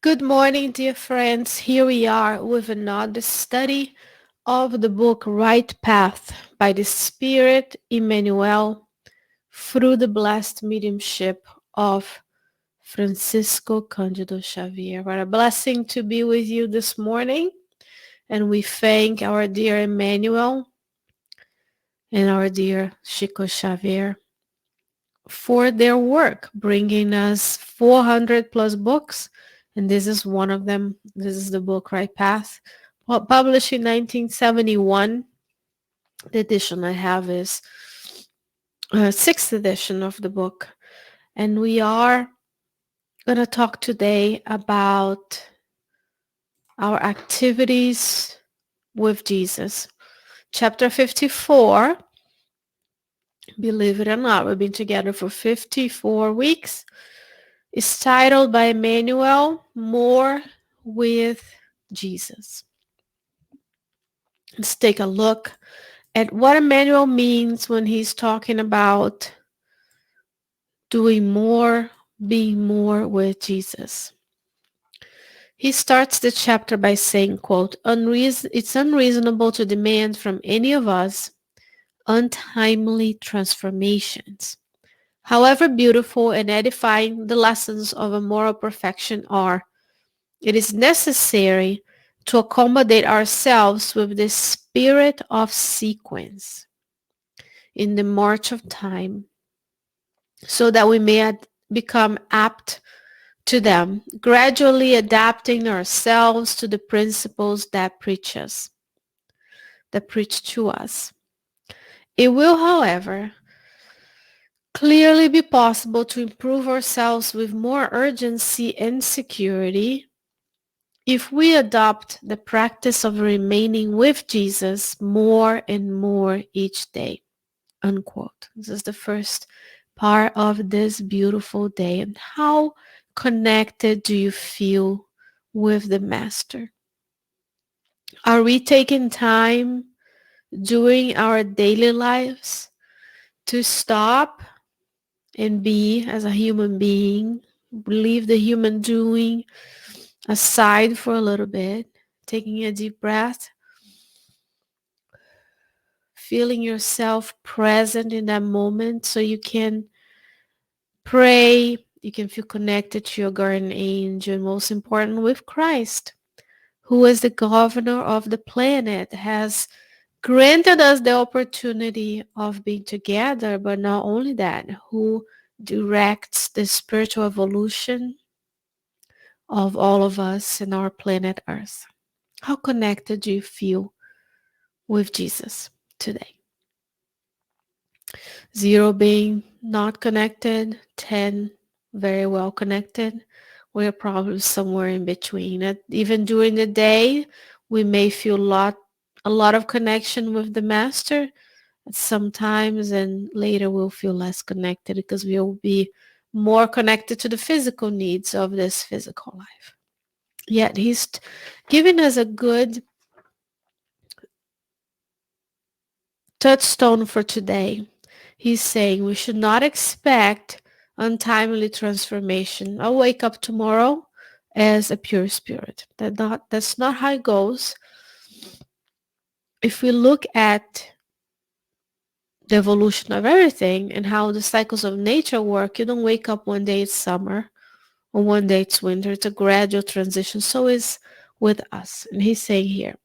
Good morning, dear friends. Here we are with another study of the book Right Path by the Spirit Emmanuel through the blessed mediumship of Francisco Candido Xavier. What a blessing to be with you this morning. And we thank our dear Emmanuel and our dear Chico Xavier for their work, bringing us 400 plus books. And this is one of them. This is the book Right Path, published in 1971. The edition I have is sixth edition of the book. And we are going to talk today about our activities with Jesus. Chapter 54, believe it or not, we've been together for 54 weeks. Is titled by Emmanuel, More with Jesus. Let's take a look at what Emmanuel means when he's talking about doing more, being more with Jesus. He starts the chapter by saying, quote, it's unreasonable to demand from any of us untimely transformations. However beautiful and edifying the lessons of a moral perfection are, it is necessary to accommodate ourselves with the spirit of sequence in the march of time so that we may become apt to them, gradually adapting ourselves to the principles that preach to us. It will, however, clearly be possible to improve ourselves with more urgency and security if we adopt the practice of remaining with Jesus more and more each day, unquote. This is the first part of this beautiful day. And how connected do you feel with the Master? Are we taking time during our daily lives to stop and be as a human being, leave the human doing aside for a little bit, taking a deep breath, feeling yourself present in that moment so you can pray, you can feel connected to your guardian angel, and most important with Christ, who is the governor of the planet, has granted us the opportunity of being together, but not only that, who directs the spiritual evolution of all of us in our planet Earth. How connected do you feel with Jesus today? 0 being not connected, 10 very well connected. We're probably somewhere in between. Even during the day, we may feel a lot of connection with the Master sometimes, and later we'll feel less connected because we'll be more connected to the physical needs of this physical life. Yet he's giving us a good touchstone for today. He's saying we should not expect untimely transformation. I'll wake up tomorrow as a pure spirit. That's not how it goes. If we look at the evolution of everything and how the cycles of nature work, you don't wake up one day it's summer or one day it's winter. It's a gradual transition. So is with us. And he's saying here,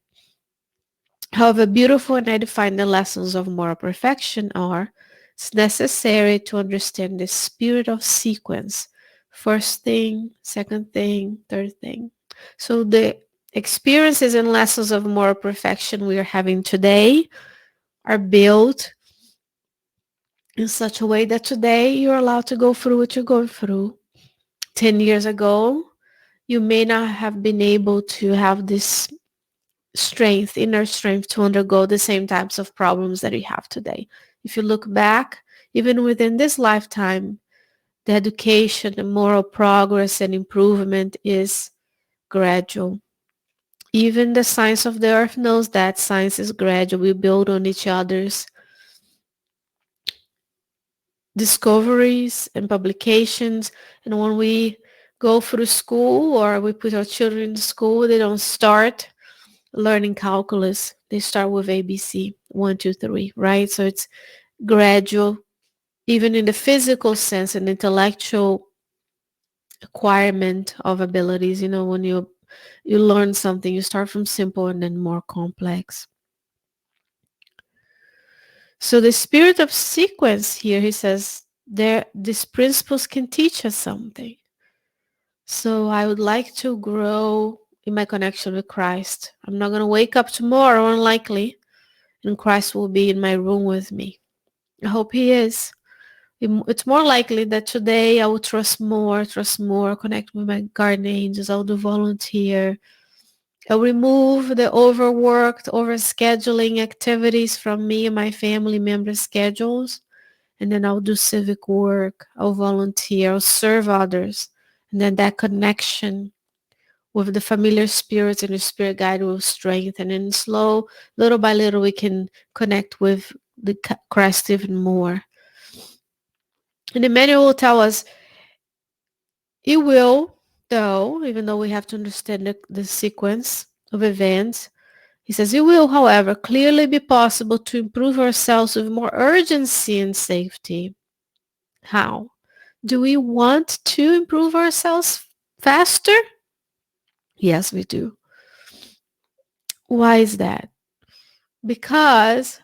however beautiful and edifying the lessons of moral perfection are, it's necessary to understand the spirit of sequence. First thing, second thing, third thing. So the experiences and lessons of moral perfection we are having today are built in such a way that today you're allowed to go through what you're going through. 10 years ago, you may not have been able to have this inner strength to undergo the same types of problems that you have today. If you look back, even within this lifetime, the education, the moral progress and improvement is gradual. Even the science of the earth knows that science is gradual. We build on each other's discoveries and publications. And when we go through school, or we put our children in school, they don't start learning calculus. They start with ABC, 1, 2, 3, right? So it's gradual, even in the physical sense and intellectual acquirement of abilities. When you learn something, you start from simple and then more complex. So the spirit of sequence here, he says, these principles can teach us something. So I would like to grow in my connection with Christ. I'm not going to wake up tomorrow, unlikely, and Christ will be in my room with me. I hope he is. It's more likely that today I will trust more, connect with my guardian angels. I'll do volunteer. I'll remove the overworked, overscheduling activities from me and my family members' schedules. And then I'll do civic work. I'll volunteer. I'll serve others. And then that connection with the familiar spirits and the spirit guide will strengthen. And little by little, we can connect with the Christ even more. And Emmanuel will tell us, it will, though, even though we have to understand the sequence of events, he says, it will, however, clearly be possible to improve ourselves with more urgency and safety. How? Do we want to improve ourselves faster? Yes, we do. Why is that? Because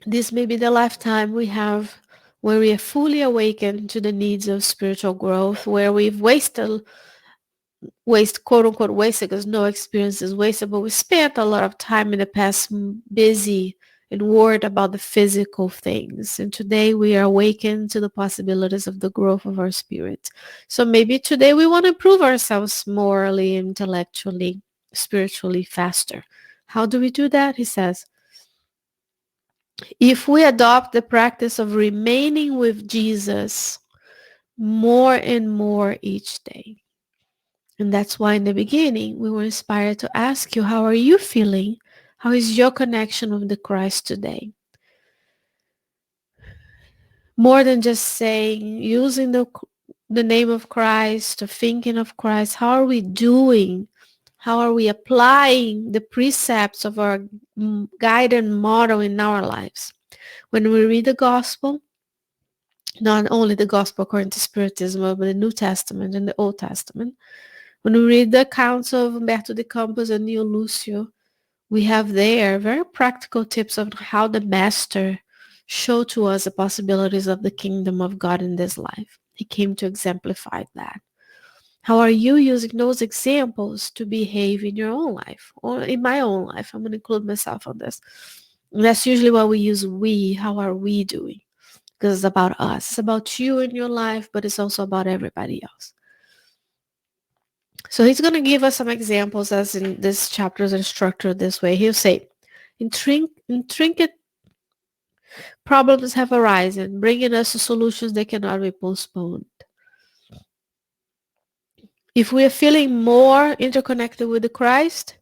this may be the lifetime we have where we are fully awakened to the needs of spiritual growth, where we've quote unquote wasted, because no experience is wasted, but we spent a lot of time in the past busy and worried about the physical things. And today we are awakened to the possibilities of the growth of our spirit. So maybe today we want to improve ourselves morally, intellectually, spiritually faster. How do we do that? He says, if we adopt the practice of remaining with Jesus more and more each day. And that's why in the beginning, we were inspired to ask you, how are you feeling? How is your connection with the Christ today? More than just saying, using the name of Christ or thinking of Christ, how are we doing? How are we applying the precepts of our guide and motto in our lives? When we read the gospel, not only the gospel according to Spiritism, but the New Testament and the Old Testament, when we read the accounts of Umberto de Campos and Neo Lucio, we have there very practical tips of how the Master showed to us the possibilities of the kingdom of God in this life. He came to exemplify that. How are you using those examples to behave in your own life or in my own life? I'm going to include myself on this. And that's usually why we use we. How are we doing? Because it's about us. It's about you in your life, but it's also about everybody else. So he's going to give us some examples as in this chapters are structured this way. He'll say, intricate problems have arisen, bringing us to solutions that cannot be postponed. If we are feeling more interconnected with the Christ,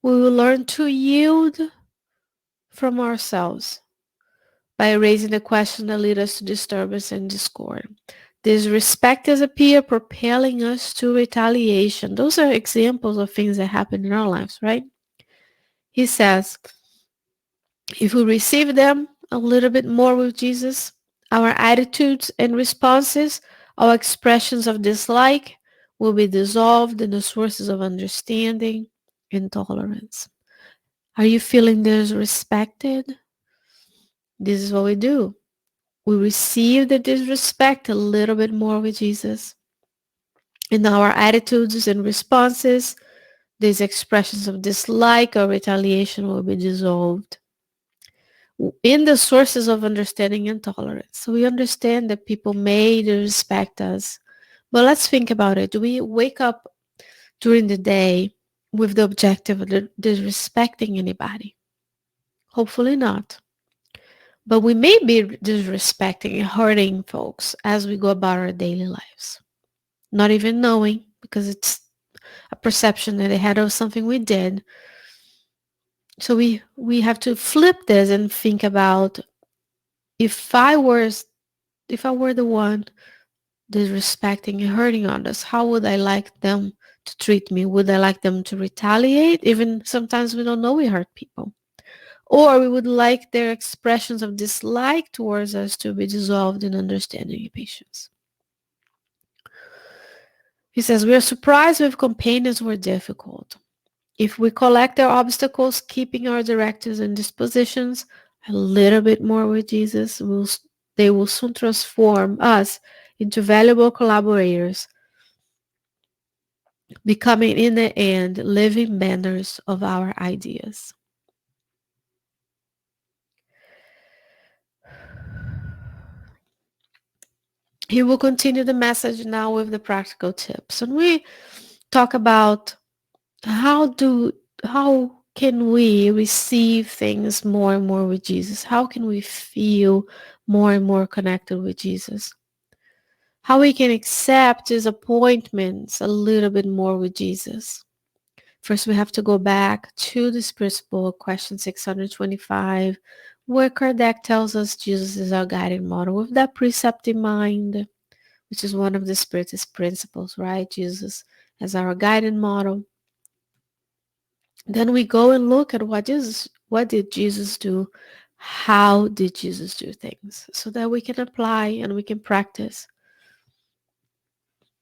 we will learn to yield from ourselves by raising the question that lead us to disturbance and discord. Disrespect as a peer propelling us to retaliation. Those are examples of things that happen in our lives, right? He says, if we receive them a little bit more with Jesus, our attitudes and responses, our expressions of dislike will be dissolved in the sources of understanding and tolerance. Are you feeling disrespected? This is what we do. We receive the disrespect a little bit more with Jesus. In our attitudes and responses, these expressions of dislike or retaliation will be dissolved in the sources of understanding and tolerance. So we understand that people may disrespect us, but let's think about it. Do we wake up during the day with the objective of disrespecting anybody? Hopefully not. But we may be disrespecting and hurting folks as we go about our daily lives, not even knowing, because it's a perception that they had of something we did. So we have to flip this and think about, if I were the one disrespecting and hurting others, how would I like them to treat me? Would I like them to retaliate? Even sometimes we don't know we hurt people. Or we would like their expressions of dislike towards us to be dissolved in understanding and patience. He says, we are surprised with companions who are difficult. If we collect our obstacles, keeping our directives and dispositions a little bit more with Jesus, they will soon transform us into valuable collaborators, becoming in the end living banners of our ideas. He will continue the message now with the practical tips. And we talk about how can we receive things more and more with Jesus? How can we feel more and more connected with Jesus? How we can accept his appointments a little bit more with Jesus? First, we have to go back to the Spirit's book, question 625, where Kardec tells us Jesus is our guiding model with that precept in mind, which is one of the Spiritist principles, right? Jesus as our guiding model. Then we go and look at what did Jesus do? How did Jesus do things? So that we can apply and we can practice.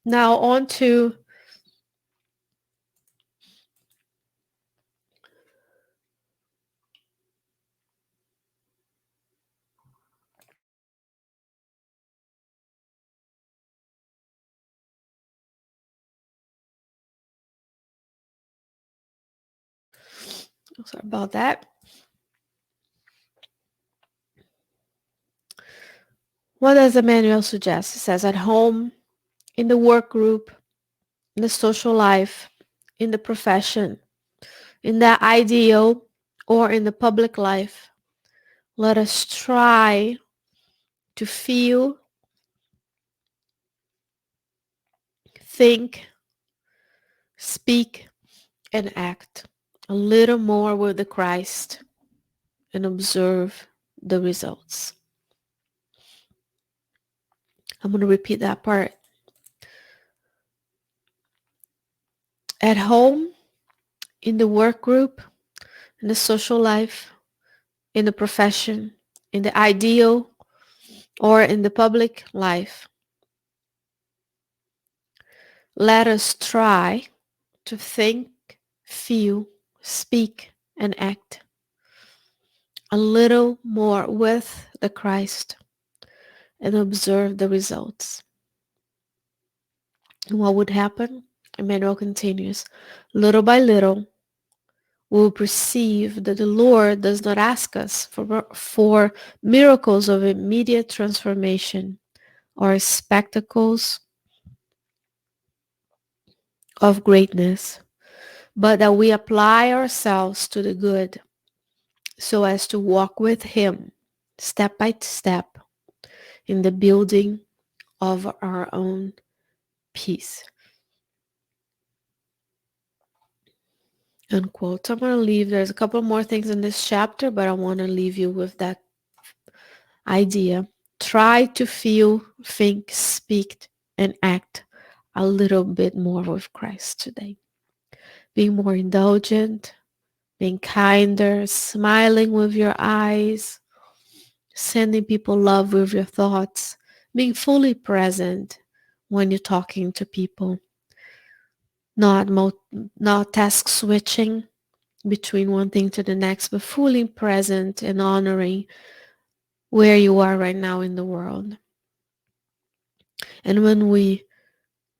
Now on to sorry about that. What does Emmanuel suggest? He says at home, in the work group, in the social life, in the profession, in the ideal, or in the public life, let us try to feel, think, speak, and act a little more with the Christ and observe the results. I'm going to repeat that part. At home, in the work group, in the social life, in the profession, in the ideal, or in the public life, let us try to think, feel, speak, and act a little more with the Christ and observe the results. And what would happen? Emmanuel continues, little by little, we will perceive that the Lord does not ask us for miracles of immediate transformation or spectacles of greatness, but that we apply ourselves to the good so as to walk with him step by step in the building of our own peace. Unquote. I'm going to leave, there's a couple more things in this chapter, but I want to leave you with that idea. Try to feel, think, speak, and act a little bit more with Christ today. Being more indulgent, being kinder, smiling with your eyes, sending people love with your thoughts, being fully present when you're talking to people, not task switching between one thing to the next, but fully present and honoring where you are right now in the world. And when we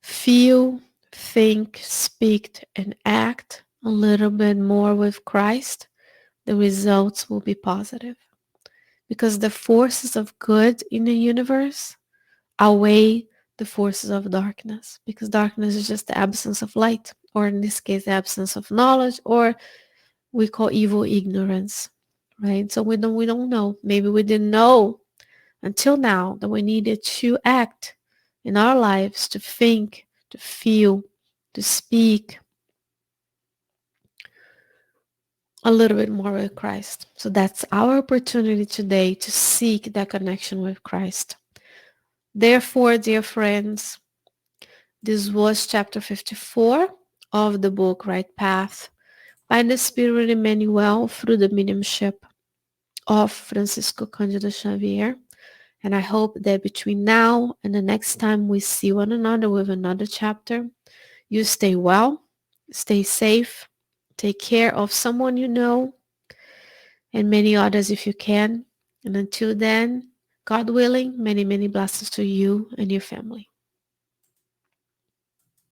feel, think, speak, and act a little bit more with Christ, the results will be positive. Because the forces of good in the universe outweigh the forces of darkness. Because darkness is just the absence of light, or in this case, the absence of knowledge, or we call evil ignorance, right? So we don't know. Maybe we didn't know until now that we needed to act in our lives, to think, to feel, to speak a little bit more with Christ. So that's our opportunity today to seek that connection with Christ. Therefore, dear friends, this was chapter 54 of the book Right Path by the Spirit Emmanuel through the mediumship of Francisco Candido Xavier. And I hope that between now and the next time we see one another with another chapter, you stay well, stay safe, take care of someone you know, and many others if you can. And until then, God willing, many, many blessings to you and your family.